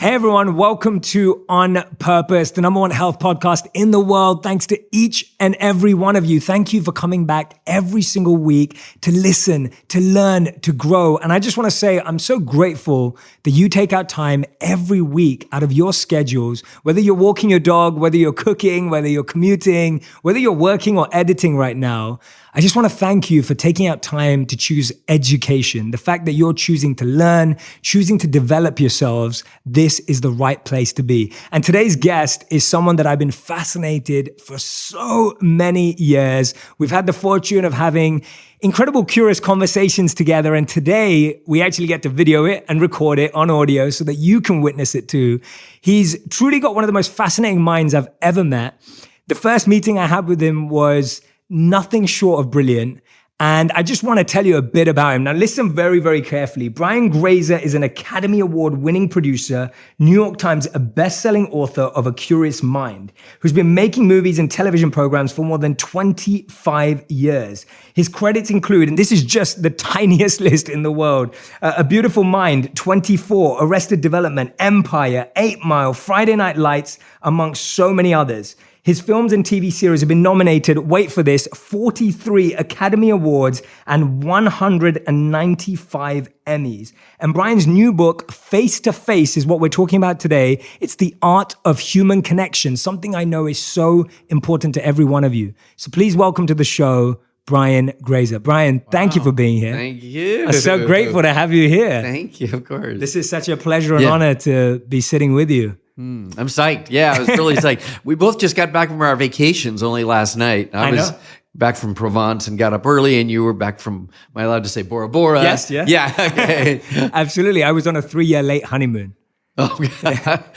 Hey everyone, welcome to On Purpose, the number one health podcast in the world. Thanks to each and every one of you. Thank you for coming back every single week to listen, to learn, to grow. And I just want to say, I'm so grateful that you take out time every week out of your schedules, whether you're walking your dog, whether you're cooking, whether you're commuting, whether you're working or editing right now. I just want to thank you for taking out time to choose education. The fact that you're choosing to learn, choosing to develop yourselves, this is the right place to be. And today's guest is someone that I've been fascinated for so many years. We've had the fortune of having incredible, curious conversations together. And today we actually get to video it and record it on audio so that you can witness it too. He's truly got one of the most fascinating minds I've ever met. The first meeting I had with him was nothing short of brilliant. And I just want to tell you a bit about him. Now, listen very, very carefully. Brian Grazer is an Academy Award winning producer, New York Times best-selling author of A Curious Mind, who's been making movies and television programs for more than 25 years. His credits include, and this is just the tiniest list in the world, A Beautiful Mind, 24, Arrested Development, Empire, 8 Mile, Friday Night Lights, amongst so many others. His films and TV series have been nominated, wait for this, 43 Academy Awards and 195 Emmys. And Brian's new book, Face to Face, is what we're talking about today. It's the art of human connection, something I know is so important to every one of you. So please welcome to the show, Brian Grazer. Brian, thank you for being here. Thank you. I'm so grateful to have you here. Thank you, of course. This is such a pleasure and honor to be sitting with you. I'm psyched. Yeah, I was really psyched. We both just got back from our vacations only last night. I was back from Provence and got up early, and you were back from, am I allowed to say Bora Bora? Yes, yeah. Yeah, okay. Absolutely. I was on a 3-year late honeymoon. Oh,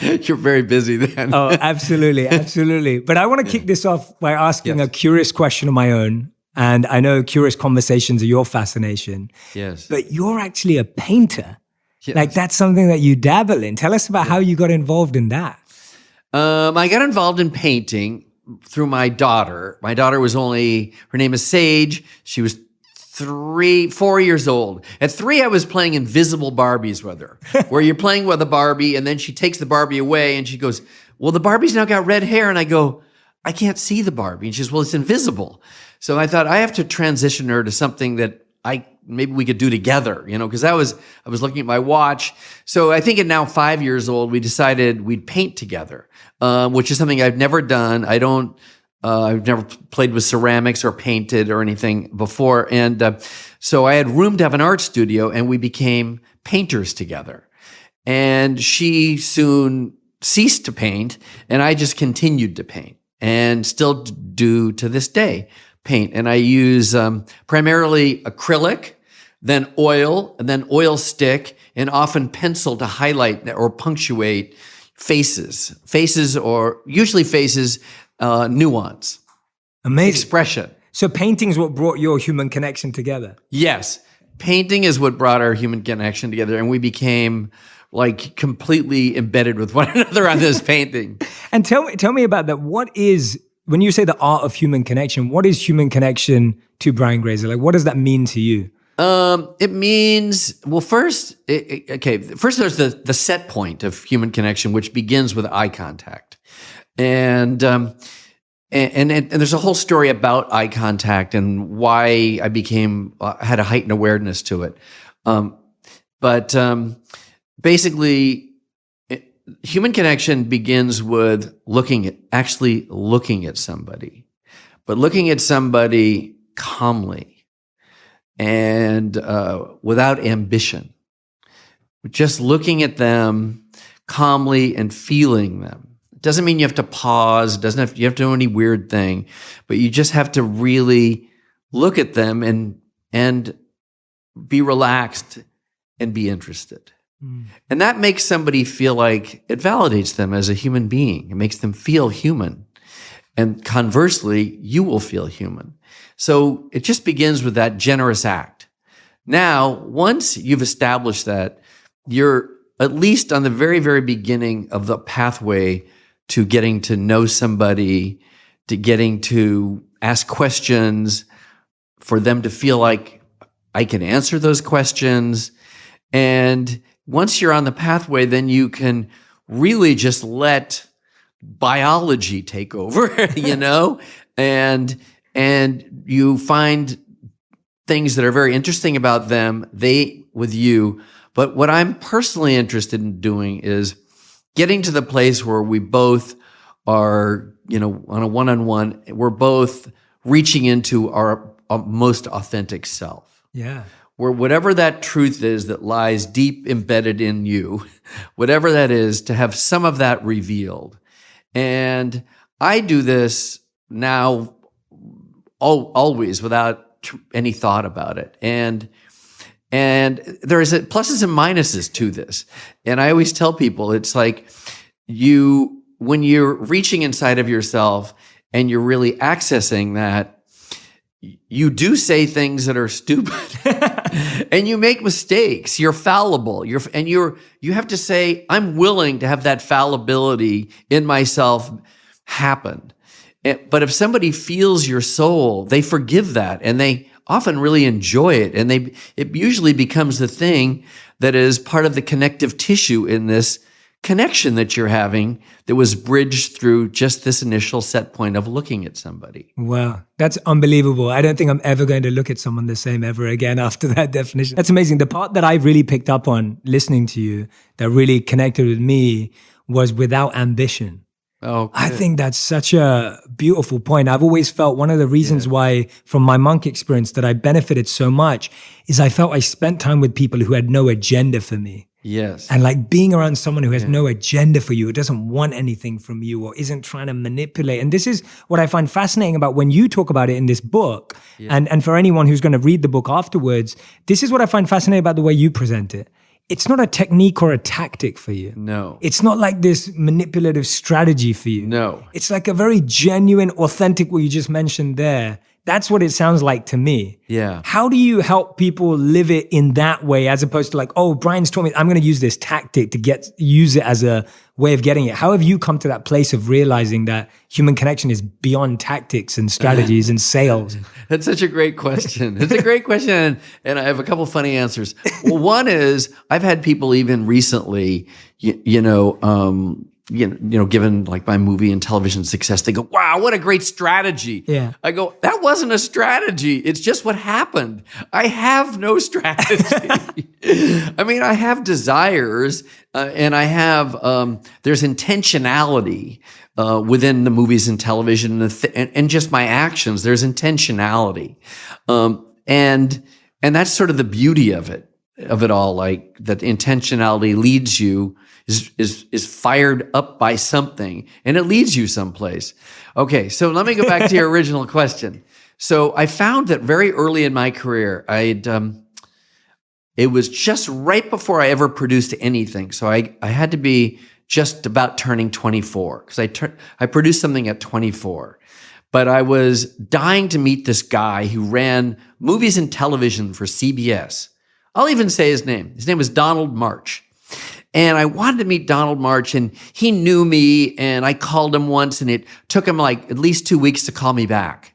you're very busy then. Oh, absolutely, absolutely. But I want to kick this off by asking a curious question of my own. And I know curious conversations are your fascination. Yes. But you're actually a painter. Yes. Like that's something that you dabble in. Tell us about how you got involved in that. I got involved in painting through my daughter. My daughter was her name is Sage. She was 4 years old. At 3, I was playing invisible Barbies with her, where you're playing with a Barbie and then she takes the Barbie away and she goes, well, the Barbie's now got red hair. And I go, I can't see the Barbie. And she says, well, it's invisible. So I thought I have to transition her to something that maybe we could do together, because I was looking at my watch. So I think at now 5 years old, we decided we'd paint together, which is something I've never done. I've never played with ceramics or painted or anything before. And so I had room to have an art studio and we became painters together. And she soon ceased to paint and I just continued to paint and still do to this day paint. And I use primarily acrylic, then oil, and then oil stick, and often pencil to highlight or punctuate faces, or usually faces, nuance. Amazing. Expression. So painting is what brought your human connection together. Yes. Painting is what brought our human connection together, and we became like completely embedded with one another on this painting. And tell me about that. What is, when you say the art of human connection, what is human connection to Brian Grazer? Like, what does that mean to you? It means, well, first there's the set point of human connection, which begins with eye contact. And there's a whole story about eye contact and why I had a heightened awareness to it. Basically, human connection begins with actually looking at somebody, but looking at somebody calmly and without ambition. Just looking at them calmly and feeling them. It doesn't mean you have to pause. You have to do any weird thing, but you just have to really look at them and be relaxed and be interested. And that makes somebody feel like it validates them as a human being. It makes them feel human. And conversely, you will feel human. So it just begins with that generous act. Now, once you've established that, you're at least on the very, very beginning of the pathway to getting to know somebody, to getting to ask questions, for them to feel like I can answer those questions. And once you're on the pathway, then you can really just let biology take over, and you find things that are very interesting about them, they with you. But what I'm personally interested in doing is getting to the place where we both are, on a one-on-one, we're both reaching into our most authentic self. Yeah. Where whatever that truth is that lies deep embedded in you, whatever that is, to have some of that revealed. And I do this now always without any thought about it. And there is pluses and minuses to this. And I always tell people, it's like when you're reaching inside of yourself and you're really accessing that, you do say things that are stupid and you make mistakes. You're fallible. You have to say, I'm willing to have that fallibility in myself happen. But if somebody feels your soul, they forgive that and they often really enjoy it. And it usually becomes the thing that is part of the connective tissue in this connection that you're having that was bridged through just this initial set point of looking at somebody. Wow, that's unbelievable. I don't think I'm ever going to look at someone the same ever again after that definition. That's amazing. The part that I really picked up on listening to you that really connected with me was without ambition. Oh, I think that's such a beautiful point. I've always felt one of the reasons why, from my monk experience, that I benefited so much is I felt I spent time with people who had no agenda for me. Yes. And like being around someone who has no agenda for you, who doesn't want anything from you or isn't trying to manipulate. And this is what I find fascinating about when you talk about it in this book. Yeah. And for anyone who's going to read the book afterwards, this is what I find fascinating about the way you present it. It's not a technique or a tactic for you. No. It's not like this manipulative strategy for you. No. It's like a very genuine, authentic, what you just mentioned there. That's what it sounds like to me. Yeah. How do you help people live it in that way as opposed to like, oh, Brian's told me I'm going to use this tactic to use it as a way of getting it? How have you come to that place of realizing that human connection is beyond tactics and strategies and sales? That's such a great question. It's a great question. And I have a couple funny answers. Well, one is I've had people even recently, given like my movie and television success, they go, wow, what a great strategy. Yeah. I go, that wasn't a strategy. It's just what happened. I have no strategy. I mean, I have desires and I have, there's intentionality within the movies and television and just my actions. There's intentionality. And that's sort of the beauty of it all, like that intentionality leads you is fired up by something and it leads you someplace. Okay, so let me go back to your original question. So I found that very early in my career, it was just right before I ever produced anything. So I had to be just about turning 24 because I produced something at 24. But I was dying to meet this guy who ran movies and television for CBS. I'll even say his name. His name was Donald March. And I wanted to meet Donald March, and he knew me, and I called him once, and it took him like at least 2 weeks to call me back.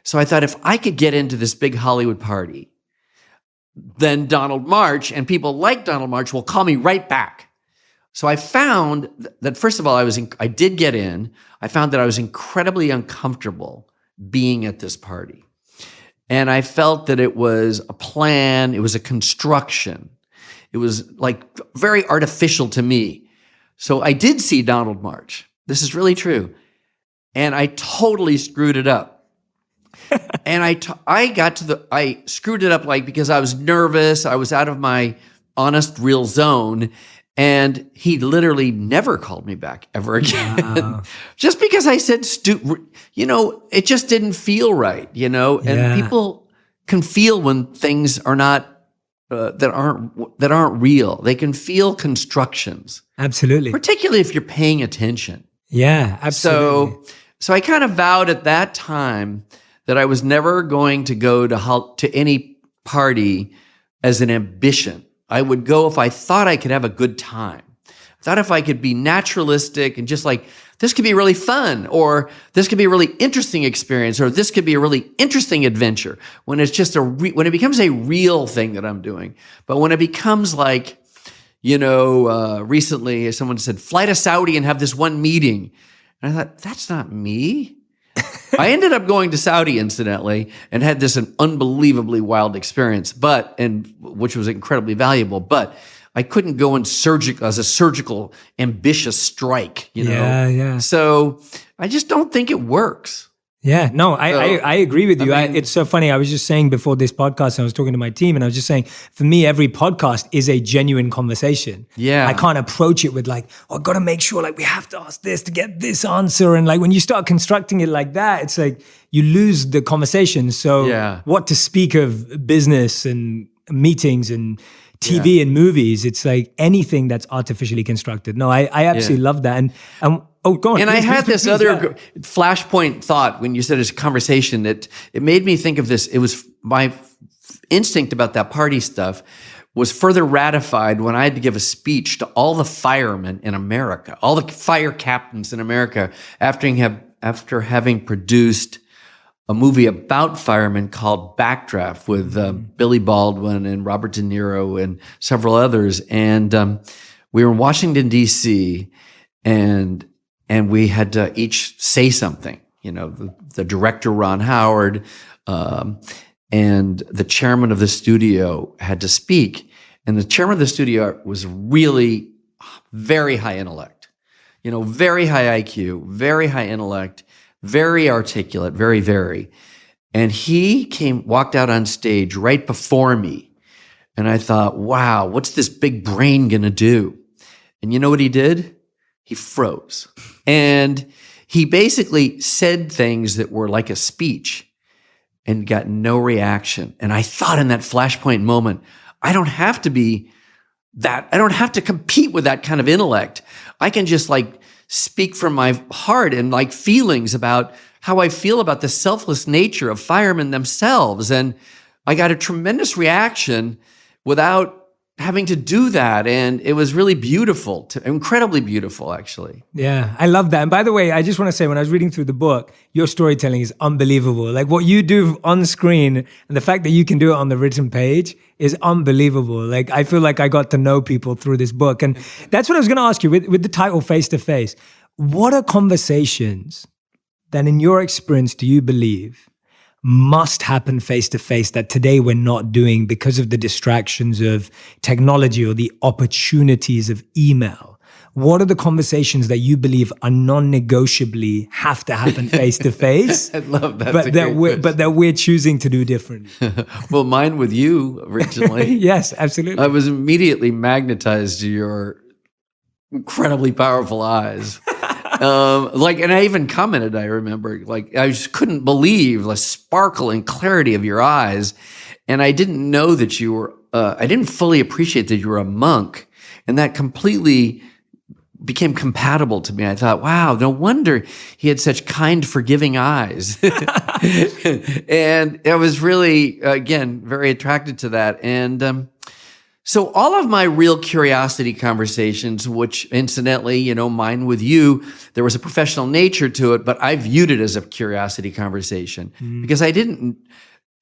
So I thought if I could get into this big Hollywood party, then Donald March and people like Donald March will call me right back. So I found that, first of all, I did get in. I found that I was incredibly uncomfortable being at this party. And I felt that it was a plan, it was a construction. It was like very artificial to me. So I did see Donald March. This is really true. And I totally screwed it up. And I screwed it up like because I was nervous. I was out of my honest, real zone. And he literally never called me back ever again. Wow. Just because I said, it just didn't feel right, and people can feel when things are not, that aren't real. They can feel constructions. Absolutely. Particularly if you're paying attention. Yeah, absolutely. So I kind of vowed at that time that I was never going to go to any party as an ambition. I would go if I thought I could have a good time. I thought if I could be naturalistic and just like, this could be really fun, or this could be a really interesting experience, or this could be a really interesting adventure. When it's just when it becomes a real thing that I'm doing. But when it becomes like, recently someone said, fly to Saudi and have this one meeting. And I thought, that's not me. I ended up going to Saudi, incidentally, and had an unbelievably wild experience, which was incredibly valuable. But I couldn't go in as a surgical, ambitious strike. Yeah. So I just don't think it works. Yeah, no, I agree with you. I mean, it's so funny. I was just saying before this podcast, I was talking to my team, and I was just saying, for me, every podcast is a genuine conversation. Yeah. I can't approach it with like, I've got to make sure like we have to ask this to get this answer. And like when you start constructing it like that, it's like you lose the conversation. So what to speak of business and meetings and TV and movies, it's like anything that's artificially constructed. No, I absolutely love that. And oh, go on. And I had this other flashpoint thought when you said it's a conversation that it made me think of this. It was my instinct about that party stuff was further ratified when I had to give a speech to all the firemen in America, all the fire captains in America, after having produced a movie about firemen called Backdraft with Billy Baldwin and Robert De Niro and several others. And we were in Washington, D.C., and we had to each say something. The director, Ron Howard, and the chairman of the studio had to speak. And the chairman of the studio was really very high intellect, very high IQ, very high intellect, very articulate, very, very. And he walked out on stage right before me. And I thought, wow, what's this big brain going to do? And you know what he did? He froze. And he basically said things that were like a speech and got no reaction. And I thought in that flashpoint moment, I don't have to be that. I don't have to compete with that kind of intellect. I can just speak from my heart and feelings about how I feel about the selfless nature of firemen themselves. And I got a tremendous reaction without having to do that. And it was really beautiful, incredibly beautiful, actually. Yeah, I love that. And by the way, I just want to say, when I was reading through the book, your storytelling is unbelievable. Like what you do on screen and the fact that you can do it on the written page is unbelievable. Like I feel like I got to know people through this book. And that's what I was going to ask you with the title Face to Face. What are conversations that in your experience do you believe must happen face to face that today we're not doing because of the distractions of technology or the opportunities of email? What are the conversations that you believe are non-negotiably have to happen face to face? I love that. But that we're choosing to do differently. Well, mine with you originally. Yes, absolutely. I was immediately magnetized to your incredibly powerful eyes. And I even commented, I remember, I just couldn't believe the sparkle and clarity of your eyes. And I didn't know that you were, I didn't fully appreciate that you were a monk. And that completely became compatible to me. I thought, wow, no wonder he had such kind, forgiving eyes. And I was really, again, very attracted to that. And, so all of my real curiosity conversations, which incidentally, mine with you, there was a professional nature to it, but I viewed it as a curiosity conversation because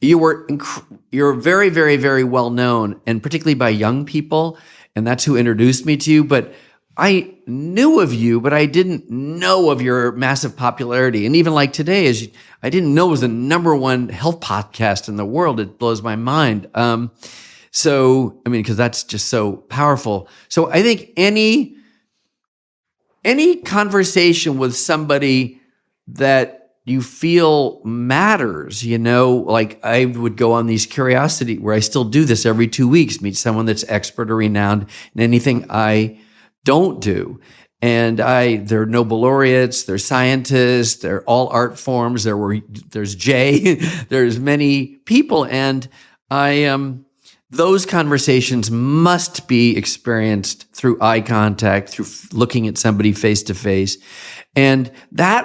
you're very, very, very well known, and particularly by young people, and that's who introduced me to you. But I knew of you, but I didn't know of your massive popularity. And even like today, I didn't know it was the #1 health podcast in the world. It blows my mind. So, because that's just so powerful. So I think any conversation with somebody that you feel matters, like I would go on these curiosity where I still do this every 2 weeks, meet someone that's expert or renowned in anything I don't do. And they're Nobel laureates, they're scientists, they're all art forms. There's Jay, there's many people. And those conversations must be experienced through eye contact, through looking at somebody face to face. And by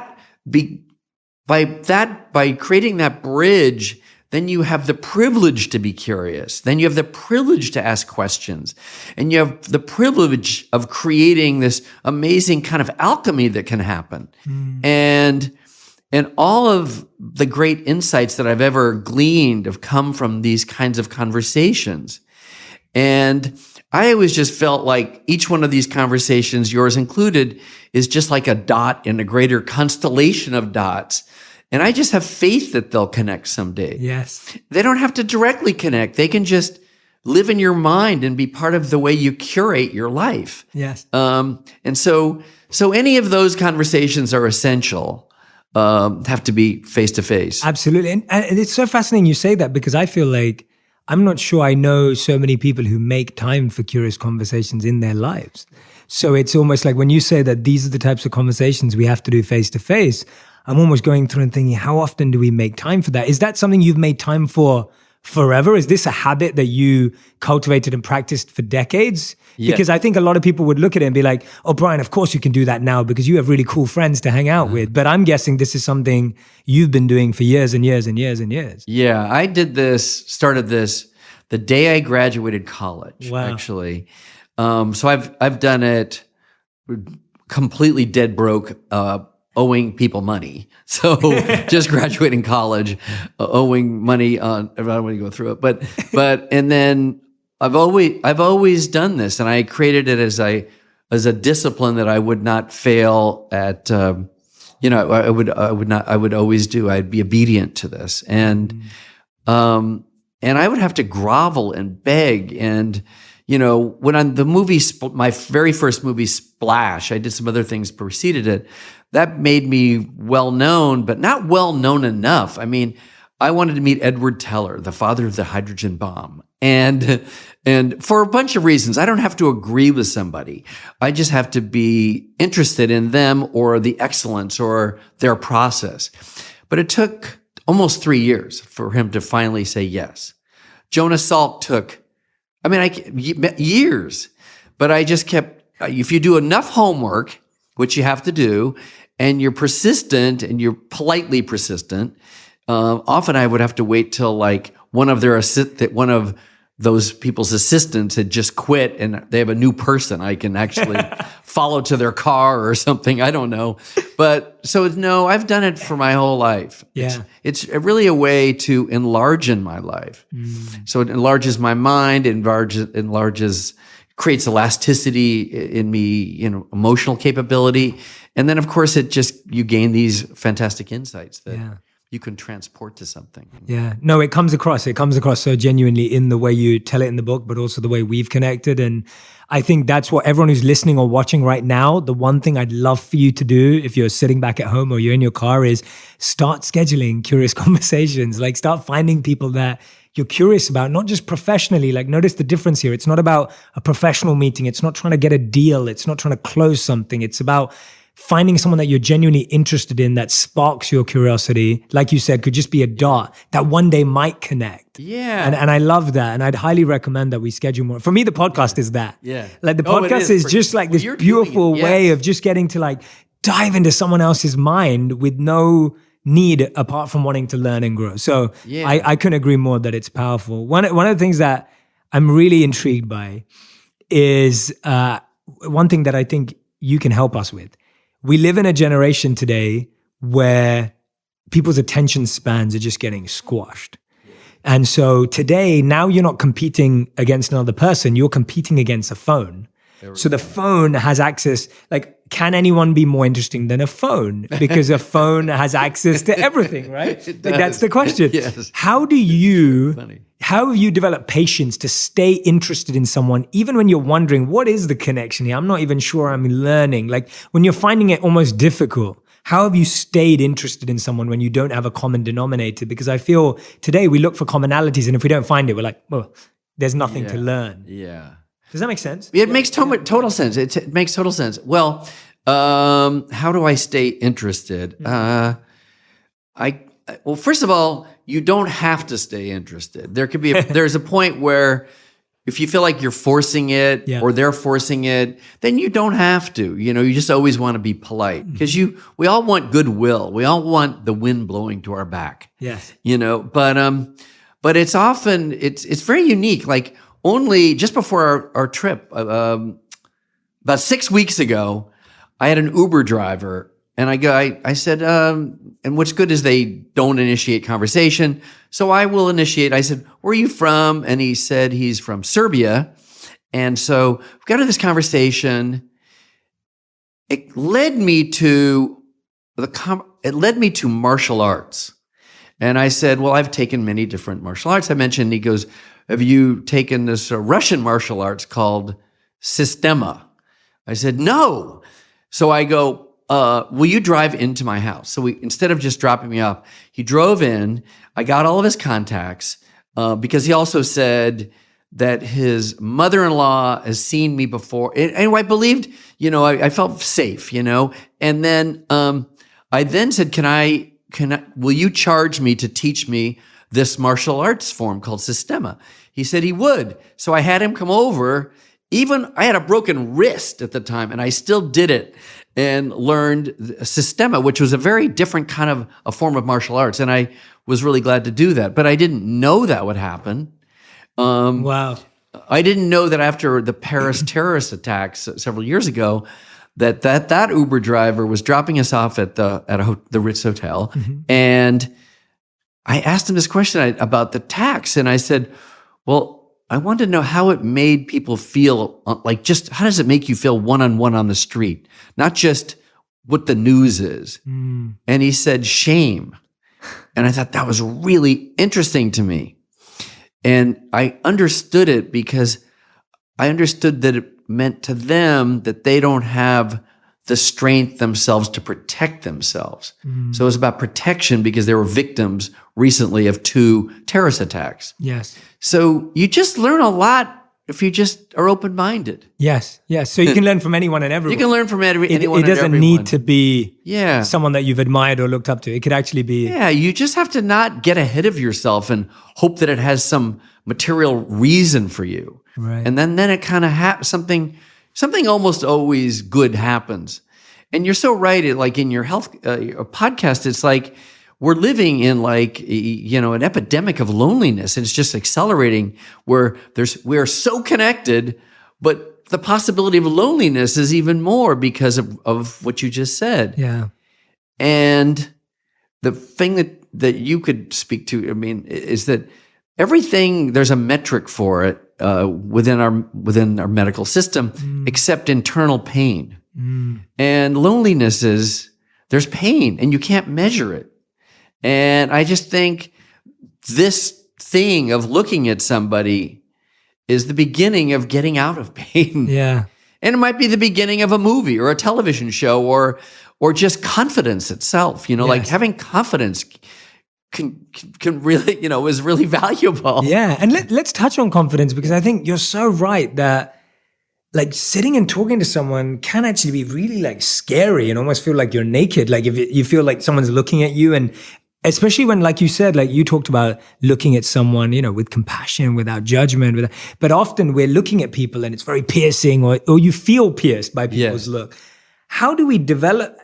creating that bridge, then you have the privilege to be curious. Then you have the privilege to ask questions. And you have the privilege of creating this amazing kind of alchemy that can happen. And all of the great insights that I've ever gleaned have come from these kinds of conversations. And I always just felt like each one of these conversations, yours included, is just like a dot in a greater constellation of dots. And I just have faith that they'll connect someday. Yes. They don't have to directly connect. They can just live in your mind and be part of the way you curate your life. Yes. And so any of those conversations are essential. Have to be face to face. Absolutely. And it's so fascinating you say that, because I feel like I'm not sure I know so many people who make time for curious conversations in their lives. So it's almost like when you say that these are the types of conversations we have to do face to face, I'm almost going through and thinking, how often do we make time for that? Is that something you've made time for forever? Is this a habit that you cultivated and practiced for decades? Yeah. Because I think a lot of people would look at it and be like, oh, Brian, of course you can do that now because you have really cool friends to hang out with. But I'm guessing this is something you've been doing for years and years and years and years. Yeah, I started this the day I graduated college, Wow. actually. So I've done it completely dead broke, owing people money. So just graduating college, owing money on, I don't want to go through it, but, and then I've always done this, and I created it as a discipline that I would not fail at, I would always do. I'd be obedient to this. And I would have to grovel and beg. And, when on the movie, my very first movie, Splash, I did some other things preceded it. That made me well known, but not well known enough. I mean, I wanted to meet Edward Teller, the father of the hydrogen bomb. And for a bunch of reasons, I don't have to agree with somebody. I just have to be interested in them or the excellence or their process. But it took almost 3 years for him to finally say yes. Jonas Salk took, years. But I just kept, if you do enough homework, which you have to do, and you're persistent and you're politely persistent, often I would have to wait till like one of those people's assistants had just quit and they have a new person I can actually follow to their car or something. I don't know. But so no, I've done it for my whole life. Yeah. It's really a way to enlarge in my life. So it enlarges my mind, creates elasticity in me, emotional capability. And then of course you gain these fantastic insights that you can transport to something. Yeah. No, it comes across so genuinely in the way you tell it in the book, but also the way we've connected. And I think that's what everyone who's listening or watching right now, the one thing I'd love for you to do if you're sitting back at home or you're in your car is start scheduling curious conversations. Like start finding people that you're curious about, not just professionally. Like notice the difference here. It's not about a professional meeting. It's not trying to get a deal. It's not trying to close something. It's about finding someone that you're genuinely interested in that sparks your curiosity, like you said, could just be a dot that one day might connect. Yeah. And I love that. And I'd highly recommend that we schedule more. For me, the podcast is that. Yeah. Like the podcast is just like this beautiful way of just getting to like dive into someone else's mind with no need apart from wanting to learn and grow. So I couldn't agree more that it's powerful. One of the things that I'm really intrigued by is one thing that I think you can help us with. We live in a generation today where people's attention spans are just getting squashed. And so today, now you're not competing against another person, you're competing against a phone. So the phone has access, like, can anyone be more interesting than a phone? Because a phone has access to everything, right? Like, that's the question. Yes. How have you developed patience to stay interested in someone, even when you're wondering, what is the connection here? I'm not even sure I'm learning. Like when you're finding it almost difficult, how have you stayed interested in someone when you don't have a common denominator? Because I feel today we look for commonalities, and if we don't find it, we're like, well, there's nothing to learn. Yeah. Does that make sense? It makes total sense. It makes total sense. Well, how do I stay interested? Well, first of all, you don't have to stay interested. There could be there's a point where if you feel like you're forcing it or they're forcing it, then you don't have to. You just always want to be polite because we all want goodwill. We all want the wind blowing to our back. Yes. But it's often it's very unique. Like only just before our trip, about 6 weeks ago, I had an Uber driver, and I said, and what's good is they don't initiate conversation, so I will initiate. I said, "Where are you from?" And he said he's from Serbia, And so we got into this conversation. It led me to martial arts. And I said, well, I've taken many different martial arts. I mentioned, he goes, have you taken this Russian martial arts called Sistema? I said, no. So I go, will you drive into my house? So instead of just dropping me off, he drove in. I got all of his contacts because he also said that his mother-in-law has seen me before. And I believed, I felt safe, And then I then said, will you charge me to teach me this martial arts form called Sistema? He said he would. So I had him come over. Even I had a broken wrist at the time, and I still did it and learned Sistema, which was a very different kind of a form of martial arts. And I was really glad to do that. But I didn't know that would happen. Wow. I didn't know that after the Paris terrorist attacks several years ago, that Uber driver was dropping us off at the Ritz Hotel. Mm-hmm. And I asked him this question about the tax. And I said, well, I wanted to know how it made people feel, like just how does it make you feel one-on-one on the street? Not just what the news is. Mm. And he said, shame. And I thought that was really interesting to me. And I understood it because I understood that it meant to them that they don't have the strength themselves to protect themselves. Mm. So it was about protection because they were victims recently of 2 terrorist attacks. Yes. So you just learn a lot if you just are open-minded. Yes. So you can learn from anyone and everyone. You can learn from anyone It and everyone. doesn't need to be Yeah. someone that you've admired or looked up to. It could actually be. Yeah, you just have to not get ahead of yourself and hope that it has some material reason for you. Right. And then it kind of something almost always good happens. And you're so right. Like in your health podcast, it's like we're living in an epidemic of loneliness, and it's just accelerating. Where we're so connected, but the possibility of loneliness is even more because of what you just said. Yeah. And the thing that you could speak to, is that everything, there's a metric for it within our medical system, except internal pain. And loneliness there's pain, and you can't measure it. And I just think this thing of looking at somebody is the beginning of getting out of pain. Yeah. And it might be the beginning of a movie or a television show or just confidence itself. Like having confidence can really, is really valuable. Yeah. And let's touch on confidence, because I think you're so right that like sitting and talking to someone can actually be really like scary and almost feel like you're naked. Like if you feel like someone's looking at you, and especially when, like you said, like you talked about looking at someone, with compassion, without judgment, but often we're looking at people and it's very piercing, or you feel pierced by people's look. How do we develop,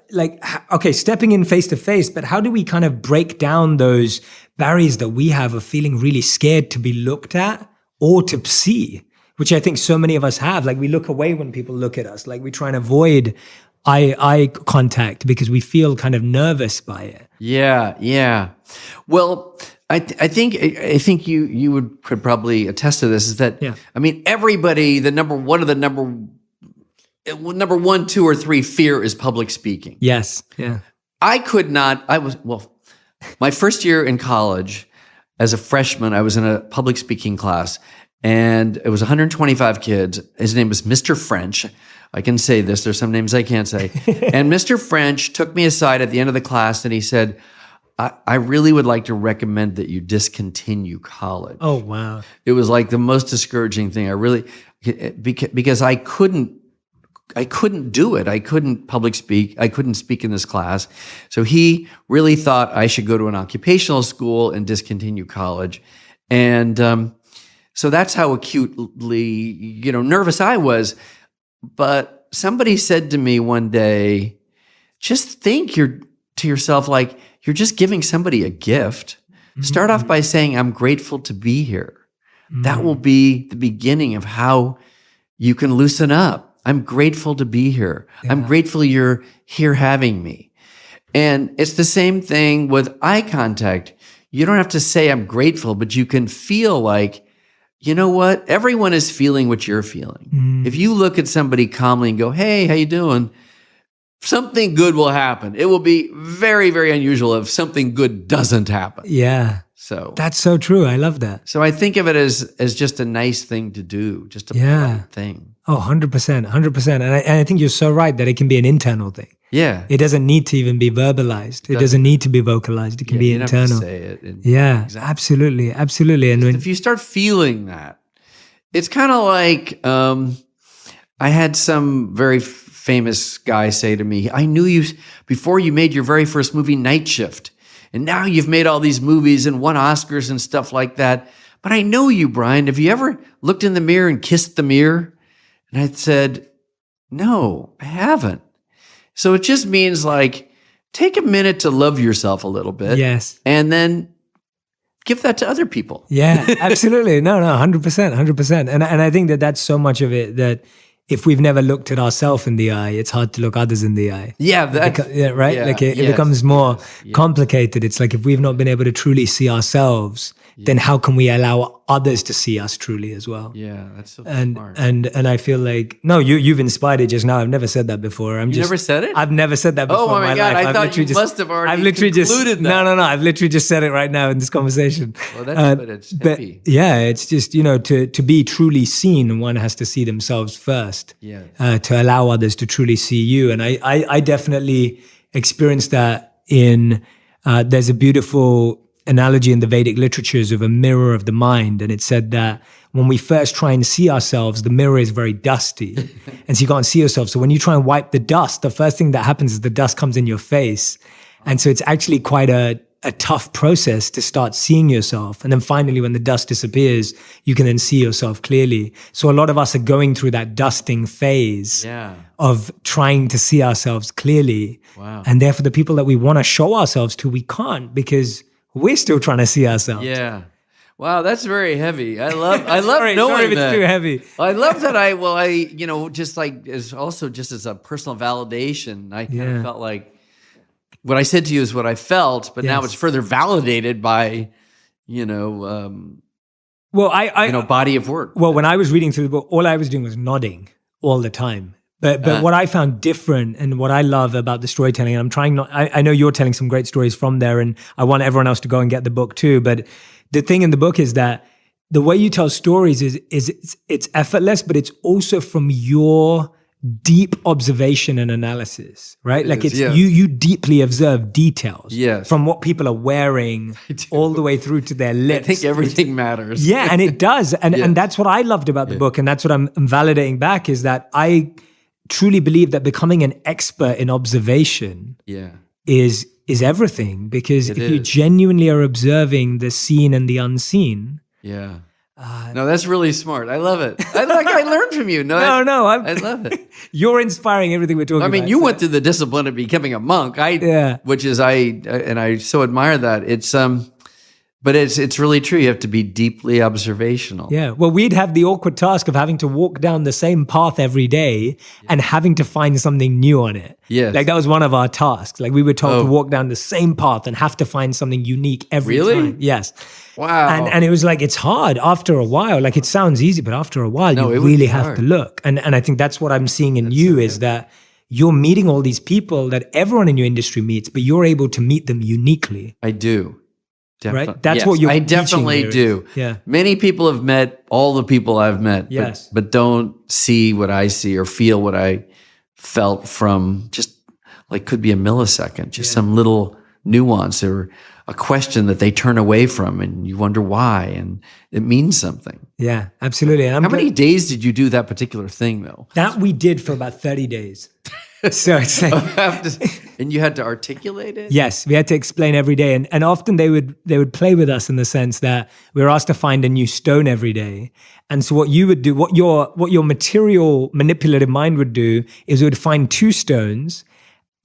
stepping in face to face, but how do we kind of break down those barriers that we have of feeling really scared to be looked at or to see, which I think so many of us have. Like we look away when people look at us, like we try and avoid eye contact because we feel kind of nervous by it. Yeah. Well, I think you could probably attest to this, is that, everybody, the number 1, 2, or 3 fear is public speaking. Yes. Yeah. My first year in college as a freshman, I was in a public speaking class, and it was 125 kids. His name was Mr. French. I can say this. There's some names I can't say. And Mr. French took me aside at the end of the class, and he said, I really would like to recommend that you discontinue college. Oh, wow. It was like the most discouraging thing. Because I couldn't do it. I couldn't public speak. I couldn't speak in this class. So he really thought I should go to an occupational school and discontinue college. And so that's how acutely, nervous I was. But somebody said to me one day, just think to yourself, like, you're just giving somebody a gift. Mm-hmm. Start off by saying, I'm grateful to be here. Mm-hmm. That will be the beginning of how you can loosen up. I'm grateful to be here. Yeah. I'm grateful you're here having me. And it's the same thing with eye contact. You don't have to say I'm grateful, but you can feel like you know what? Everyone is feeling what you're feeling. If you look at somebody calmly and go, hey, how you doing? Something good will happen. It will be very, very unusual if something good doesn't happen. Yeah. So that's so true. I love that. So I think of it as just a nice thing to do, just a polite thing. Oh, 100%, 100%. And I think you're so right that it can be an internal thing. Yeah. It doesn't need to even be verbalized. It doesn't need to be vocalized. It can be internal. You say it. Exactly. Absolutely, absolutely. And if you start feeling that, it's kind of like I had some very famous guy say to me, I knew you before you made your very first movie, Night Shift. And now you've made all these movies and won Oscars and stuff like that. But I know you, Brian. Have you ever looked in the mirror and kissed the mirror? And I said, no, I haven't. So it just means like, take a minute to love yourself a little bit. Yes. And then give that to other people. Yeah, absolutely. No, 100%, 100%. And I think that that's so much of it that if we've never looked at ourselves in the eye, it's hard to look others in the eye. Yeah, right? Yeah, like it becomes more complicated. It's like if we've not been able to truly see ourselves, then how can we allow others to see us truly as well? Yeah, that's so smart. smart. And I feel like, no, you've inspired it just now. I've never said that before. You never said it? I've never said that before Oh my God, life. I thought you must have already concluded that. No, I've literally just said it right now in this conversation. Well, that's but it's hippie. Yeah, it's just, to be truly seen, one has to see themselves first. Yeah. To allow others to truly see you. And I definitely experienced that in, there's a beautiful analogy in the Vedic literatures of a mirror of the mind. And it said that when we first try and see ourselves, the mirror is very dusty. And so you can't see yourself. So when you try and wipe the dust, the first thing that happens is the dust comes in your face. And so it's actually quite a tough process to start seeing yourself. And then finally, when the dust disappears, you can then see yourself clearly. So a lot of us are going through that dusting phase of trying to see ourselves clearly. Wow. And therefore, the people that we want to show ourselves to, we can't because we're still trying to see ourselves. Yeah. Wow, that's very heavy. I love sorry knowing if it's that. too heavy. I love that I just like as also just as a personal validation, I kind of felt like what I said to you is what I felt, but now it's further validated by, body of work. Well, when I was reading through the book, all I was doing was nodding all the time. But what I found different and what I love about the storytelling, and I'm trying not, I know you're telling some great stories from there, and I want everyone else to go and get the book too. But the thing in the book is that the way you tell stories is it's effortless, but it's also from your deep observation and analysis, right? You deeply observe details from what people are wearing all the way through to their lips. I think everything matters. Yeah, and it does. And that's what I loved about the book. And that's what I'm validating back is that I truly believe that becoming an expert in observation is everything. Because if you genuinely are observing the seen and the unseen. Yeah. No, that's really smart. I love it. I learned from you. I love it. You're inspiring everything we're talking about. I mean, you went through the discipline of becoming a monk. Which is I so admire that. It's but it's really true. You have to be deeply observational. Yeah. Well, we'd have the awkward task of having to walk down the same path every day and having to find something new on it. Yes. Like that was one of our tasks. Like we were told to walk down the same path and have to find something unique every time. Yes. Wow. And it was like, it's hard after a while. Like it sounds easy, but after a while, you really have to look. And I think that's what I'm seeing in you is that you're meeting all these people that everyone in your industry meets, but you're able to meet them uniquely. I do. Right? That's what you're I definitely do. Yeah. Many people have met all the people I've met, but don't see what I see or feel what I felt from just like could be a millisecond, just some little nuance or a question that they turn away from and you wonder why and it means something. Yeah, absolutely. And how many days did you do that particular thing though? That we did for about 30 days. So it's like, and you had to articulate it? Yes, we had to explain every day. And often they would play with us in the sense that we were asked to find a new stone every day. And so what you would do, what your material manipulative mind would do is it would find two stones.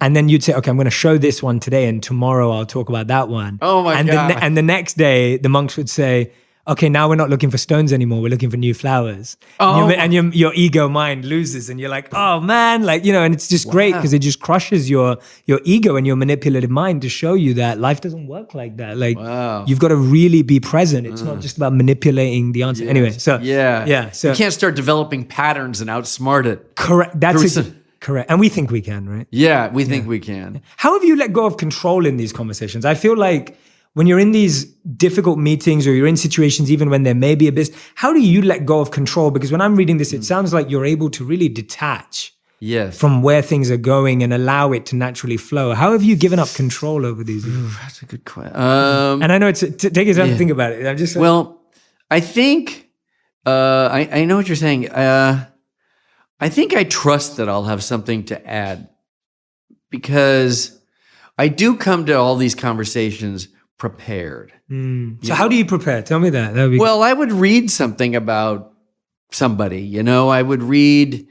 And then you'd say, okay, I'm going to show this one today, and tomorrow I'll talk about that one. Oh my God. And the next day, the monks would say, okay, now we're not looking for stones anymore. We're looking for new flowers. Oh. And your ego mind loses and you're like, oh man, like, and it's just great because it just crushes your ego and your manipulative mind to show you that life doesn't work like that. Like you've got to really be present. It's not just about manipulating the answer. Yes. Anyway, so so you can't start developing patterns and outsmart it. Correct. Correct. And we think we can, right? Yeah, we think we can. How have you let go of control in these conversations? I feel like when you're in these difficult meetings or you're in situations, even when there may be a bit, how do you let go of control? Because when I'm reading this, it sounds like you're able to really detach from where things are going and allow it to naturally flow. How have you given up control over these? That's a good question. And I know take your time to think about it. I'm just I think I know what you're saying. I think I trust that I'll have something to add because I do come to all these conversations prepared. So how do you prepare? Tell me that. Well, I would read something about somebody, I would read,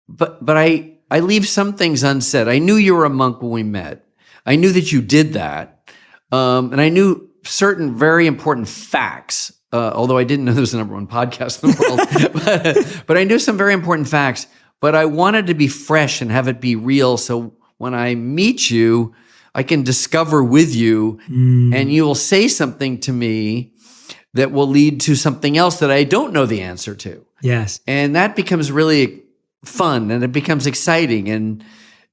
but I leave some things unsaid. I knew you were a monk when we met. I knew that you did that. And I knew certain very important facts, although I didn't know there was the #1 podcast in the world, but I knew some very important facts, but I wanted to be fresh and have it be real. So when I meet you, I can discover with you and you will say something to me that will lead to something else that I don't know the answer to. Yes. And that becomes really fun and it becomes exciting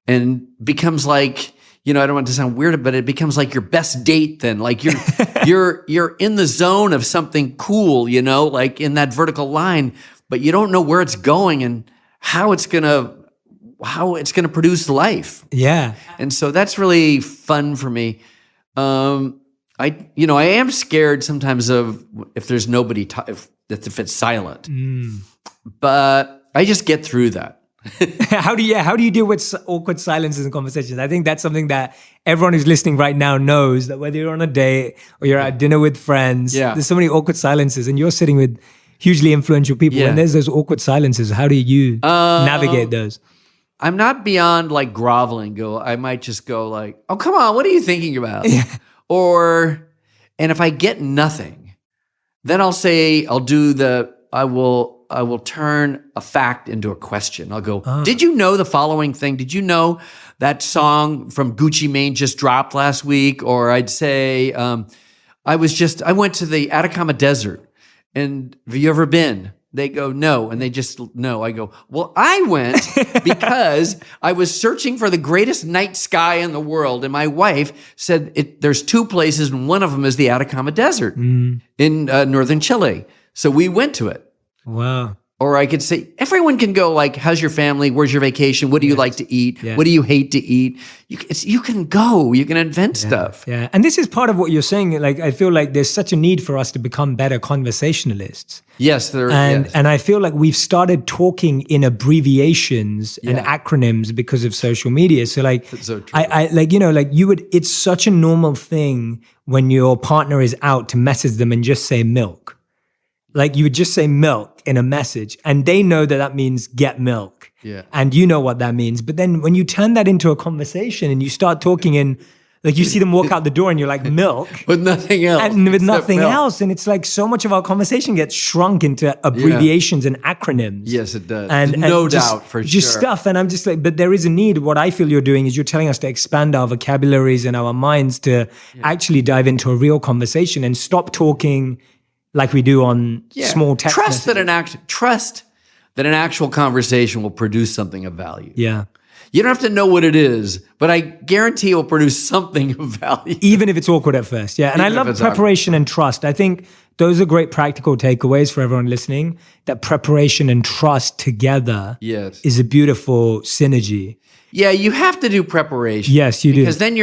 and becomes like, I don't want to sound weird, but it becomes like your best date then. Like you're in the zone of something cool, like in that vertical line, but you don't know where it's going and how it's going to produce life. Yeah. And so that's really fun for me. I am scared sometimes of if there's nobody, if it's silent, but I just get through that. How do you deal with awkward silences in conversations? I think that's something that everyone who's listening right now knows, that whether you're on a date or you're at dinner with friends, there's so many awkward silences and you're sitting with hugely influential people and there's those awkward silences. How do you navigate those? I'm not beyond like groveling. I might just go like, oh, come on, what are you thinking about? And if I get nothing, then I will turn a fact into a question. I'll go, did you know the following thing? Did you know that song from Gucci Mane just dropped last week? Or I'd say, I went to the Atacama Desert and have you ever been? They go, no. And they just, no. I go, well, I went because I was searching for the greatest night sky in the world. And my wife said there's 2 places and one of them is the Atacama Desert in northern Chile. So we went to it. Wow. Or I could say, everyone can go like, how's your family? Where's your vacation? What do you like to eat? What do you hate to eat? You can go, you can invent stuff. Yeah. And this is part of what you're saying. Like, I feel like there's such a need for us to become better conversationalists. Yes. And I feel like we've started talking in abbreviations and acronyms because of social media. So like, that's so true. It's such a normal thing when your partner is out to message them and just say milk. Like you would just say milk in a message and they know that means get milk. Yeah. And you know what that means. But then when you turn that into a conversation and you start talking in, like you see them walk out the door and you're like milk. With nothing else. And with nothing else. And it's like so much of our conversation gets shrunk into abbreviations and acronyms. Yes, it does. And no doubt, for sure. Just stuff. And I'm just like, but there is a need. What I feel you're doing is you're telling us to expand our vocabularies and our minds to actually dive into a real conversation and stop talking like we do on small text trust messages. Trust that an actual conversation will produce something of value. Yeah. You don't have to know what it is, but I guarantee it will produce something of value. Even if it's awkward at first. Yeah. And I love preparation and trust. I think those are great practical takeaways for everyone listening, that preparation and trust together is a beautiful synergy. Yeah, you have to do preparation. Yes, you do. Because then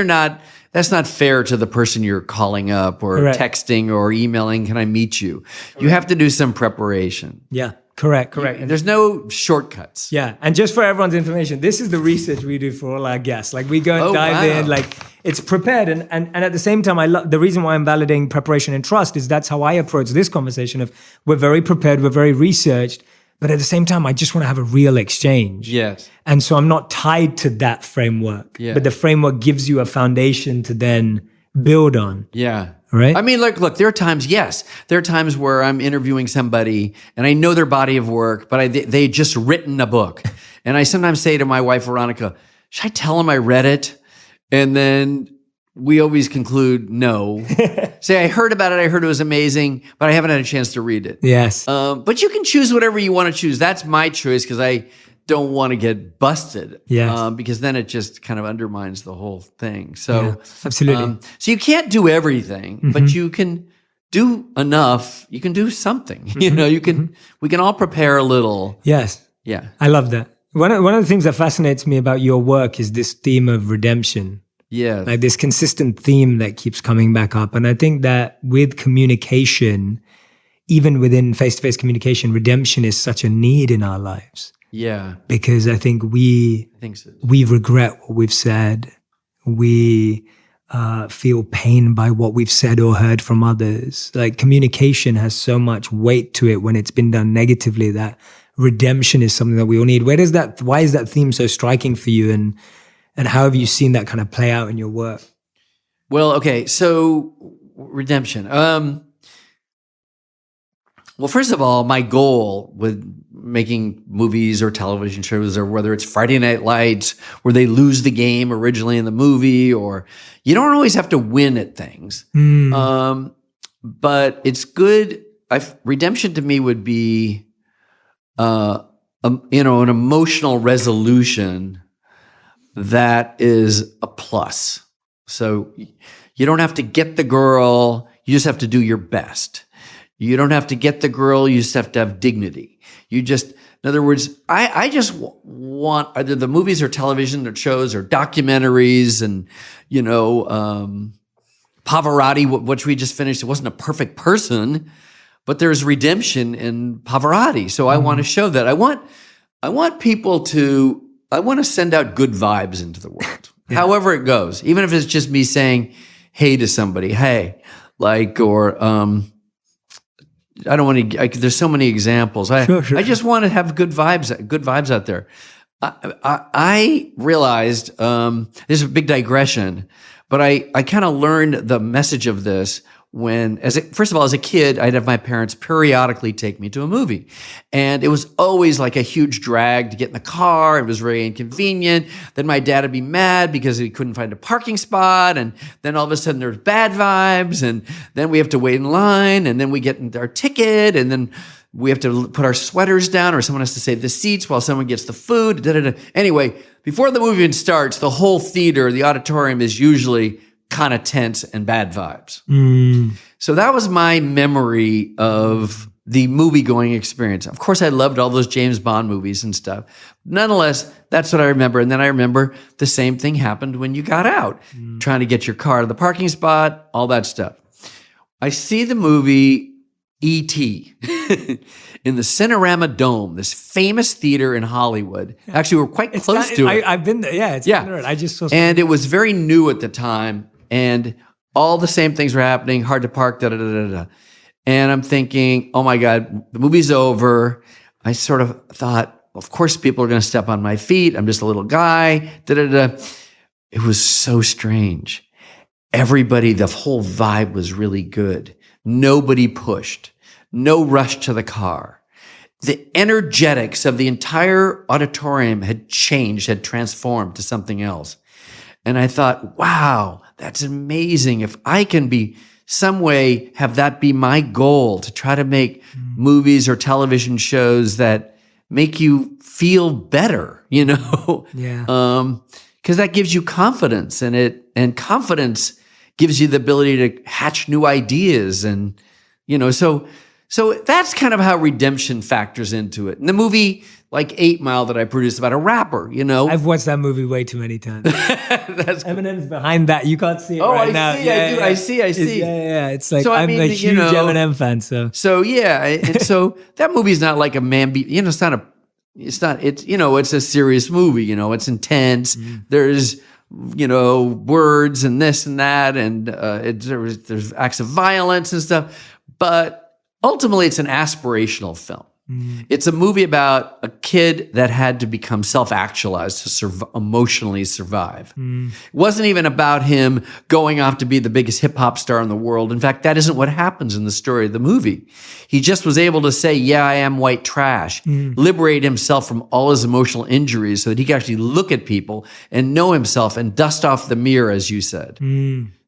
that's not fair to the person you're calling up or texting or emailing, can I meet you? You have to do some preparation. Yeah, correct. There's no shortcuts. Yeah, and just for everyone's information, this is the research we do for all our guests. Like we go and dive in, like it's prepared. And at the same time, the reason why I'm validating preparation and trust is that's how I approach this conversation of we're very prepared, we're very researched, but at the same time, I just want to have a real exchange. Yes. And so I'm not tied to that framework, but the framework gives you a foundation to then build on. Yeah. right? I mean, look, there are times, yes, there are times where I'm interviewing somebody and I know their body of work, but they just written a book. And I sometimes say to my wife, Veronica, should I tell them I read it? And then we always conclude, no. Say, I heard about it. I heard it was amazing, but I haven't had a chance to read it. Yes. But you can choose whatever you want to choose. That's my choice because I don't want to get busted. Yes. Because then it just kind of undermines the whole thing. So, absolutely. So you can't do everything, but you can do enough. You can do something. You know, we can all prepare a little. Yes. Yeah. I love that. One of the things that fascinates me about your work is this theme of redemption. Yeah. Like this consistent theme that keeps coming back up. And I think that with communication, even within face-to-face communication, redemption is such a need in our lives. Yeah. Because I think we regret what we've said. We feel pain by what we've said or heard from others. Like communication has so much weight to it when it's been done negatively that redemption is something that we all need. Why is that theme so striking for you? And how have you seen that kind of play out in your work? Well, okay. So redemption. Well, first of all, my goal with making movies or television shows, or whether it's Friday Night Lights, where they lose the game originally in the movie, or you don't always have to win at things. But it's good. Redemption to me would be, an emotional resolution that is a plus. So you don't have to get the girl. You just have to do your best. You don't have to get the girl. You just have to have dignity. In other words, I just want either the movies or television or shows or documentaries and, Pavarotti, which we just finished. It wasn't a perfect person, but there's redemption in Pavarotti. So I want to show that. I want people to, I want to send out good vibes into the world, however it goes, even if it's just me saying, hey to somebody, hey, or, I don't want to, there's so many examples. Sure. I just want to have good vibes out there. I realized, this is a big digression, but I kind of learned the message of this when, first of all, as a kid, I'd have my parents periodically take me to a movie. And it was always like a huge drag to get in the car. It was very inconvenient. Then my dad would be mad because he couldn't find a parking spot. And then all of a sudden there's bad vibes. And then we have to wait in line. And then we get our ticket. And then we have to put our sweaters down, or someone has to save the seats while someone gets the food. Anyway, before the movie even starts, the whole theater, the auditorium is usually kind of tense and bad vibes. So that was my memory of the movie-going experience. Of course, I loved all those James Bond movies and stuff. Nonetheless, that's what I remember. And then I remember the same thing happened when you got out, trying to get your car to the parking spot, all that stuff. I see the movie E.T. in the Cinerama Dome, this famous theater in Hollywood. Actually, we're quite close to it. I've been there. Yeah, it's I just saw. And it was very new at the time. And all the same things were happening, hard to park, And I'm thinking, oh my God, the movie's over. I sort of thought, of course, people are going to step on my feet. I'm just a little guy. It was so strange. Everybody, the whole vibe was really good. Nobody pushed. No rush to the car. The energetics of the entire auditorium had changed, had transformed to something else. And I thought, wow, that's amazing. If I can be some way, have that be my goal, to try to make movies or television shows that make you feel better, Yeah. Because that gives you confidence, and confidence gives you the ability to hatch new ideas. And, so that's kind of how redemption factors into it. And the movie, like 8 Mile, that I produced about a rapper, I've watched that movie way too many times. That's cool. Eminem's behind that. You can't see it right now. I see. It's like, So, I'm a huge Eminem fan, so. So yeah, and so that movie's not like a it's a serious movie, it's intense. There's, words and this and that, and there's acts of violence and stuff, but ultimately it's an aspirational film. It's a movie about a kid that had to become self-actualized to emotionally survive. It wasn't even about him going off to be the biggest hip-hop star in the world. In fact, that isn't what happens in the story of the movie. He just was able to say, yeah, I am white trash, liberate himself from all his emotional injuries so that he could actually look at people and know himself and dust off the mirror, as you said.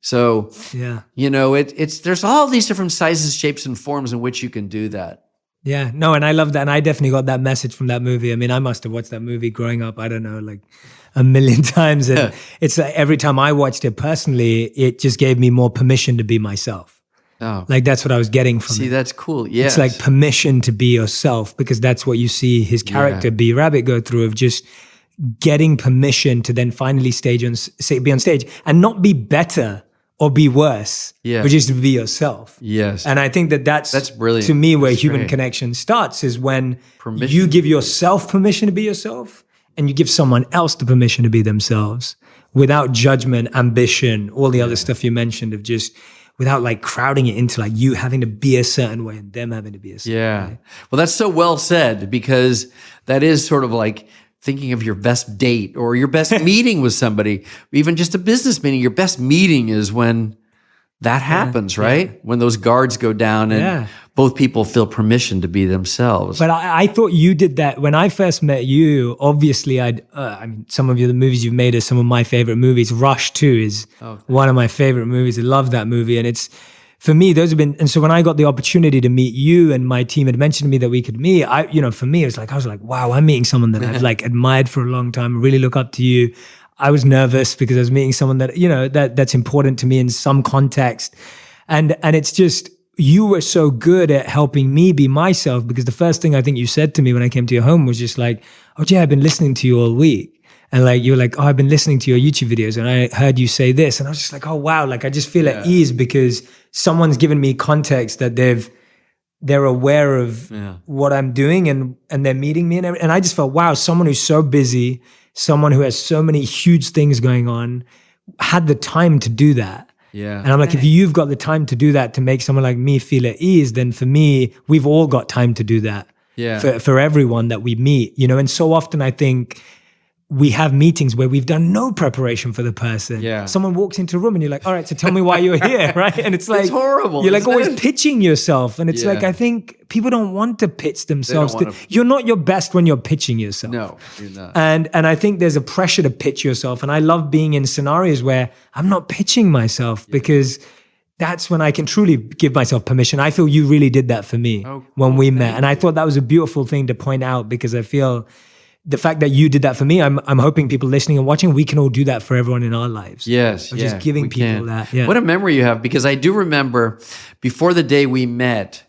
So, there's all these different sizes, shapes, and forms in which you can do that. Yeah, no, and I love that. And I definitely got that message from that movie. I mean, I must have watched that movie growing up, I don't know, like a million times. And it's like every time I watched it personally, it just gave me more permission to be myself. Oh. Like that's what I was getting from it. See, that's cool. Yes. It's like permission to be yourself, because that's what you see his character, B. Rabbit, go through, of just getting permission to then finally be on stage and not be better or be worse, but just to be yourself. Yes. And I think that's brilliant. To me, where that's human great. connection starts is when you give yourself permission to be yourself and you give someone else the permission to be themselves without judgment, ambition, all the other stuff you mentioned, of just without like crowding it into like you having to be a certain way and them having to be a certain way. Well, that's so well said, because that is sort of like thinking of your best date or your best meeting with somebody, even just a business meeting. Your best meeting is when that happens, right? Yeah. When those guards go down and both people feel permission to be themselves. But I thought you did that when I first met you. Obviously, I mean, some of the movies you've made are some of my favorite movies. Rush 2 is one of my favorite movies. I love that movie. And it's, for me, those have been, and so when I got the opportunity to meet you and my team had mentioned to me that we could meet, for me, it was like, I was like, wow, I'm meeting someone that I've like admired for a long time, really look up to you. I was nervous because I was meeting someone that, that's important to me in some context. And it's just, you were so good at helping me be myself, because the first thing I think you said to me when I came to your home was just like, oh, Jay, I've been listening to you all week. And like, you were like, oh, I've been listening to your YouTube videos and I heard you say this. And I was just like, oh, wow. Like, I just feel at ease because someone's given me context that they're aware of what I'm doing and they're meeting me. And I just felt, wow, someone who's so busy, someone who has so many huge things going on, had the time to do that. Yeah. And I'm like, if you've got the time to do that to make someone like me feel at ease, then for me, we've all got time to do that. Yeah. For everyone that we meet, and so often I think we have meetings where we've done no preparation for the person. Yeah. Someone walks into a room and you're like, all right, so tell me why you're here, right? And it's like, it's horrible. You're like always pitching yourself. And it's like, I think people don't want to pitch themselves. You're not your best when you're pitching yourself. No, you're not. And I think there's a pressure to pitch yourself. And I love being in scenarios where I'm not pitching myself because that's when I can truly give myself permission. I feel you really did that for me when we met. And I thought that was a beautiful thing to point out, because I feel the fact that you did that for me, I'm hoping people listening and watching, we can all do that for everyone in our lives. Yes. Just giving people that. Yeah. What a memory you have, because I do remember before the day we met,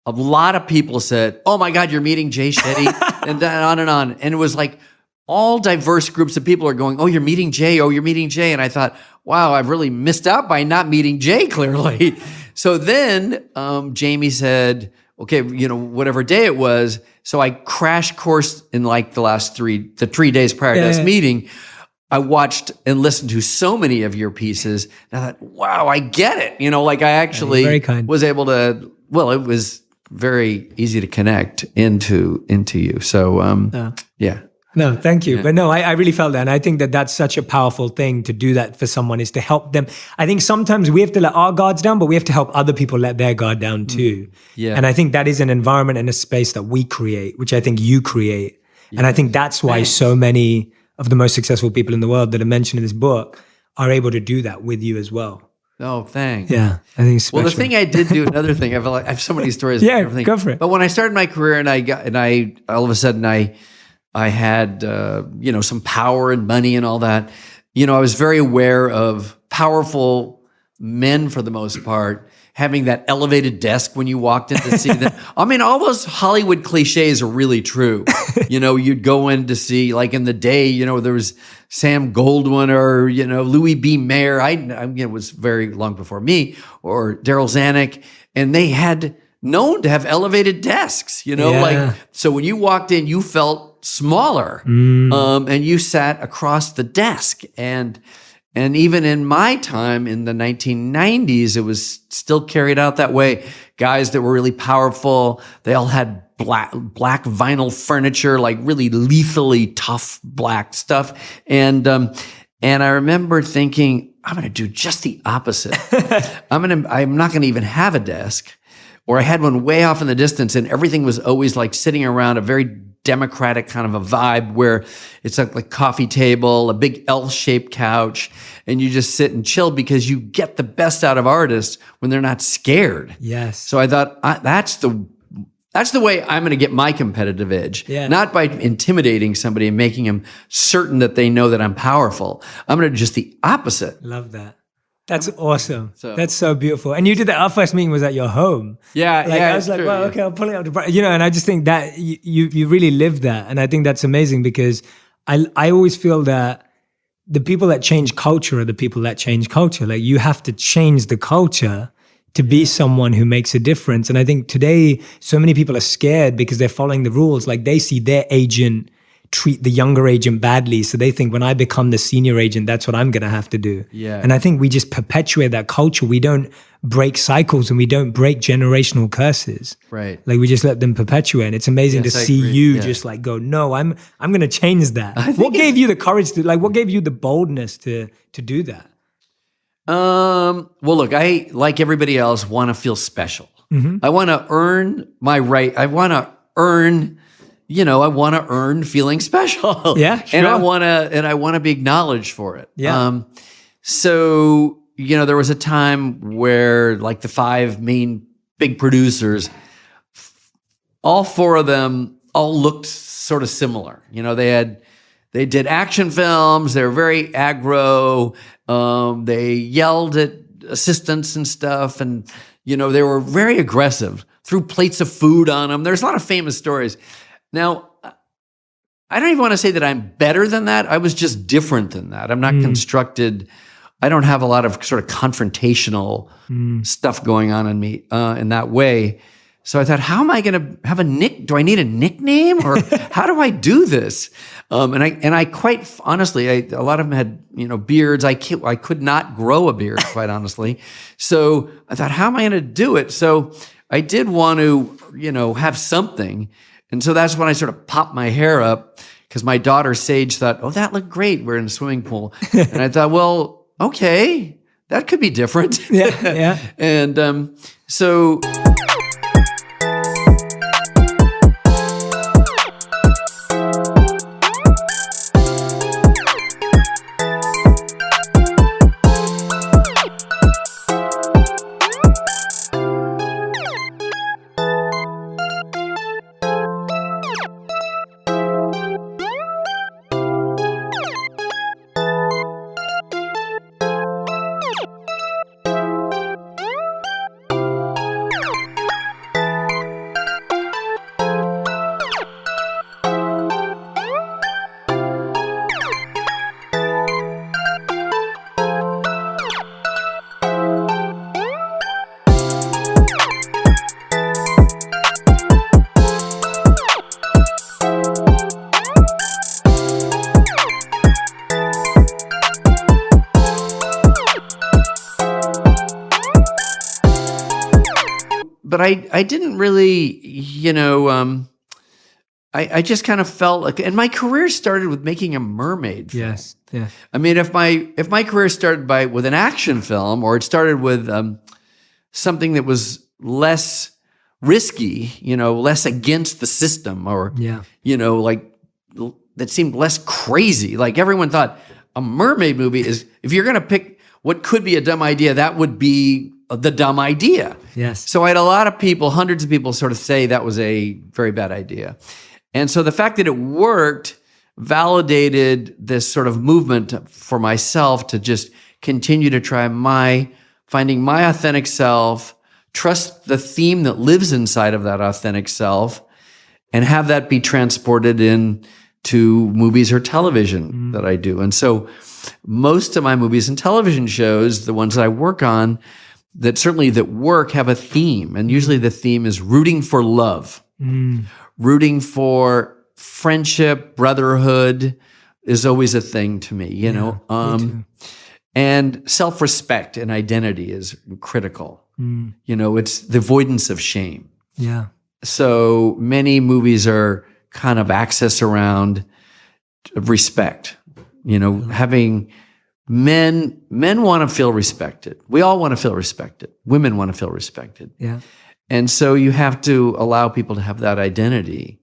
a lot of people said, oh my God, you're meeting Jay Shetty, and then on and on. And it was like all diverse groups of people are going, oh, you're meeting Jay. Oh, you're meeting Jay. And I thought, wow, I've really missed out by not meeting Jay, clearly. So then Jamie said, okay, whatever day it was. So I crash coursed in like the 3 days prior to this meeting. I watched and listened to so many of your pieces. And I thought, wow, I get it. Like I actually was able to, it was very easy to connect into you. So, yeah. No, thank you. Yeah. But no, I really felt that. And I think that that's such a powerful thing to do that for someone, is to help them. I think sometimes we have to let our guards down, but we have to help other people let their guard down too. Yeah. And I think that is an environment and a space that we create, which I think you create. Yeah. And I think that's why so many of the most successful people in the world that are mentioned in this book are able to do that with you as well. Oh, thanks. Yeah, I think it's special. Well, the thing I did do, another thing, I have so many stories. Go for it. But when I started my career and I all of a sudden I had, some power and money and all that. I was very aware of powerful men, for the most part, having that elevated desk when you walked in to see them. I mean, all those Hollywood cliches are really true. You'd go in to see, like in the day, there was Sam Goldwyn or, Louis B. Mayer. It was very long before me, or Daryl Zanuck. And they had known to have elevated desks, so when you walked in, you felt smaller, and you sat across the desk, and And even in my time in the 1990s, it was still carried out that way. Guys that were really powerful, they all had black vinyl furniture, like really lethally tough black stuff. And I remember thinking, I'm going to do just the opposite. I'm not going to even have a desk. Or I had one way off in the distance, and everything was always like sitting around a very democratic kind of a vibe where it's like a coffee table, a big L-shaped couch, and you just sit and chill because you get the best out of artists when they're not scared. Yes. So I thought that's the way I'm going to get my competitive edge. Yeah. Not by intimidating somebody and making them certain that they know that I'm powerful. I'm going to do just the opposite. Love that. That's awesome. That's so beautiful. And you did that. Our first meeting was at your home. Yeah, like, yeah. I was like, true, well, yeah. okay, I'll pull it out. And I just think that you really live that. And I think that's amazing because I always feel that the people that change culture are the people that change culture. Like you have to change the culture to be someone who makes a difference. And I think today, so many people are scared because they're following the rules. Like they see their agent treat the younger agent badly. So they think when I become the senior agent, that's what I'm going to have to do. Yeah. And I think we just perpetuate that culture. We don't break cycles and we don't break generational curses. Right. Like we just let them perpetuate. And it's amazing Yes, to I see agree. you Yeah. just like go, no, I'm going to change that. What gave you the courage to what gave you the boldness to do that? Well, look, I, like everybody else, want to feel special. Mm-hmm. I want to earn my right. I want to earn feeling special. Yeah, sure. And I want to be acknowledged for it. Yeah. So, there was a time where like the 5 main big producers, all 4 of them all looked sort of similar. They did action films. They were very aggro. They yelled at assistants and stuff. And, they were very aggressive, threw plates of food on them. There's a lot of famous stories. Now, I don't even want to say that I'm better than that. I was just different than that. I'm not constructed. I don't have a lot of sort of confrontational stuff going on in me in that way. So I thought, how am I going to have do I need a nickname or how do I do this? And I quite honestly, a lot of them had, beards. I could not grow a beard, quite honestly. So I thought, how am I going to do it? So I did want to, have something. And so that's when I sort of popped my hair up because my daughter Sage thought, oh, that looked great. We're in a swimming pool. And I thought, well, okay, that could be different. Yeah. And so... But I didn't really, I just kind of felt like, and my career started with making a mermaid film. Yes. Yeah. I mean, if my career started with an action film, or it started with something that was less risky, less against the system, or like that seemed less crazy. Like everyone thought a mermaid movie is, if you're going to pick what could be a dumb idea, that would be the dumb idea. Yes. So I had a lot of people, hundreds of people sort of say that was a very bad idea. And so the fact that it worked validated this sort of movement for myself to just continue to try finding my authentic self, trust the theme that lives inside of that authentic self, and have that be transported into movies or television that I do. And so most of my movies and television shows, the ones that I work on, that work, have a theme. And usually the theme is rooting for love, rooting for friendship, brotherhood is always a thing to me, Me too. And self-respect and identity is critical. It's the avoidance of shame. Yeah. So many movies are kind of access around respect. Having men want to feel respected. We all want to feel respected. Women want to feel respected. Yeah. And so you have to allow people to have that identity,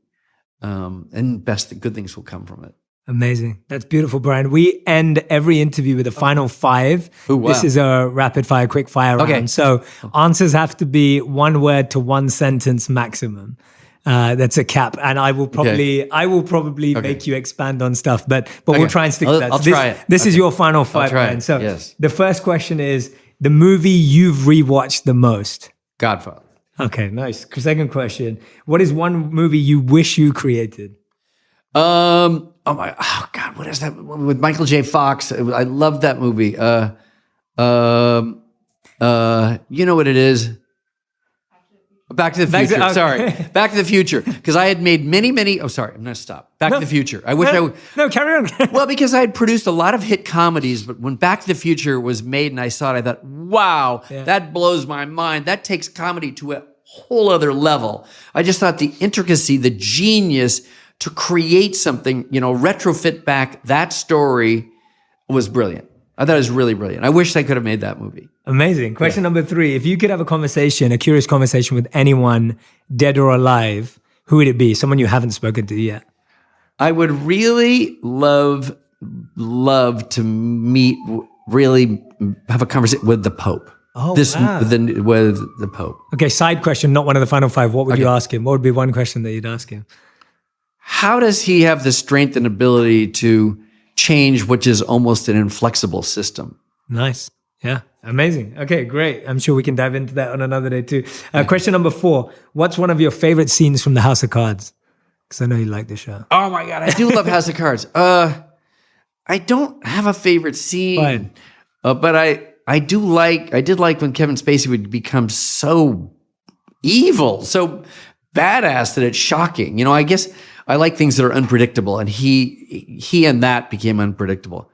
and good things will come from it. Amazing. That's beautiful, Brian. We end every interview with a final 5. Ooh, wow. This is a rapid fire, quick fire round. Okay. So answers have to be 1 word to 1 sentence maximum. That's a cap. And I will probably make you expand on stuff, but we'll try and stick to that. I'll try it. This is your final 5, Brian. So yes. The first question is the movie you've rewatched the most. Godfather. Okay, nice. Second question. What is one movie you wish you created? Oh God, what is that with Michael J. Fox? I love that movie. You know what it is? Back to the Future. Sorry, Back to the Future. Because I had made many. Oh, sorry, I'm gonna stop. Back to the Future. I wish I would. No, carry on. Well, because I had produced a lot of hit comedies, but when Back to the Future was made and I saw it, I thought, wow, that blows my mind. That takes comedy to a whole other level. I just thought the intricacy, the genius to create something, retrofit back that story was brilliant. I thought it was really brilliant. I wish I could have made that movie. Amazing. Question number 3. If you could have a curious conversation with anyone, dead or alive, who would it be? Someone you haven't spoken to yet. I would really love to really have a conversation with the Pope. Oh, wow. With the Pope. Okay, side question, not one of the final 5. What would you ask him? What would be one question that you'd ask him? How does he have the strength and ability to change which is almost an inflexible system? Nice. Yeah. Amazing. Okay, great. I'm sure we can dive into that on another day too. Question number 4. What's one of your favorite scenes from the House of Cards? Because I know you like the show. Oh my God, I do love House of Cards. I don't have a favorite scene, but I did like when Kevin Spacey would become so evil, so badass that it's shocking. I guess I like things that are unpredictable, and he and that became unpredictable.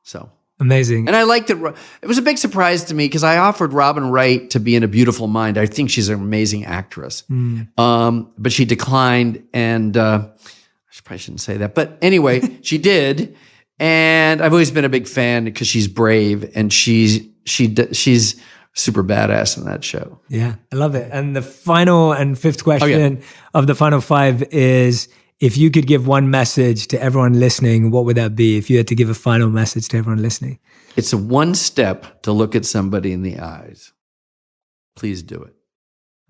So amazing. And I liked it. It was a big surprise to me because I offered Robin Wright to be in A Beautiful Mind. I think she's an amazing actress, but she declined, and I probably shouldn't say that. But anyway, she did, and I've always been a big fan because she's brave and she's super badass in that show. Yeah, I love it. And the final and 5th question of the final 5 is, if you could give one message to everyone listening, what would that be? If you had to give a final message to everyone listening. It's a 1 step to look at somebody in the eyes. Please do it.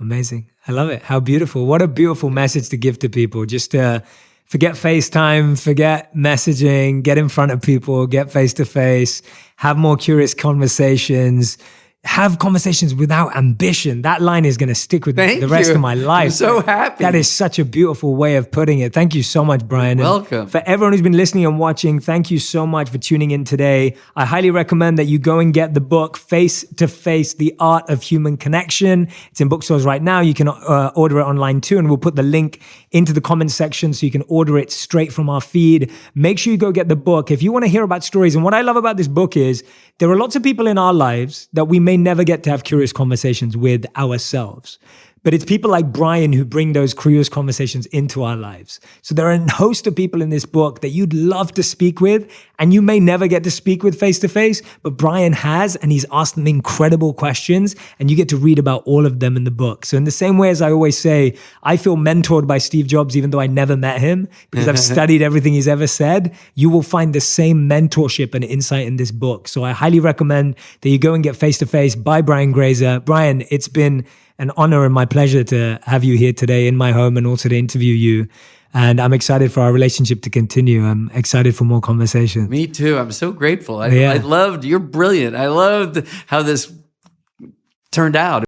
Amazing. I love it. How beautiful. What a beautiful message to give to people. Just to forget FaceTime, forget messaging, get in front of people, get face-to-face, have more curious conversations, have conversations without ambition. That line is going to stick with me the rest of my life. I'm so happy. That is such a beautiful way of putting it. Thank you so much, Brian. You're welcome. And for everyone who's been listening and watching, thank you so much for tuning in today. I highly recommend that you go and get the book, Face to Face, The Art of Human Connection. It's in bookstores right now. You can order it online too, and we'll put the link into the comment section so you can order it straight from our feed. Make sure you go get the book. If you want to hear about stories, and what I love about this book is there are lots of people in our lives that we may never get to have curious conversations with ourselves. But it's people like Brian who bring those curious conversations into our lives. So there are a host of people in this book that you'd love to speak with, and you may never get to speak with face to face, but Brian has, and he's asked them incredible questions, and you get to read about all of them in the book. So in the same way as I always say, I feel mentored by Steve Jobs, even though I never met him, because I've studied everything he's ever said. You will find the same mentorship and insight in this book. So I highly recommend that you go and get Face to Face by Brian Grazer. Brian, it's been an honor and my pleasure to have you here today in my home and also to interview you. And I'm excited for our relationship to continue. I'm excited for more conversations. Me too. I'm so grateful. I loved, you're brilliant. I loved how this turned out.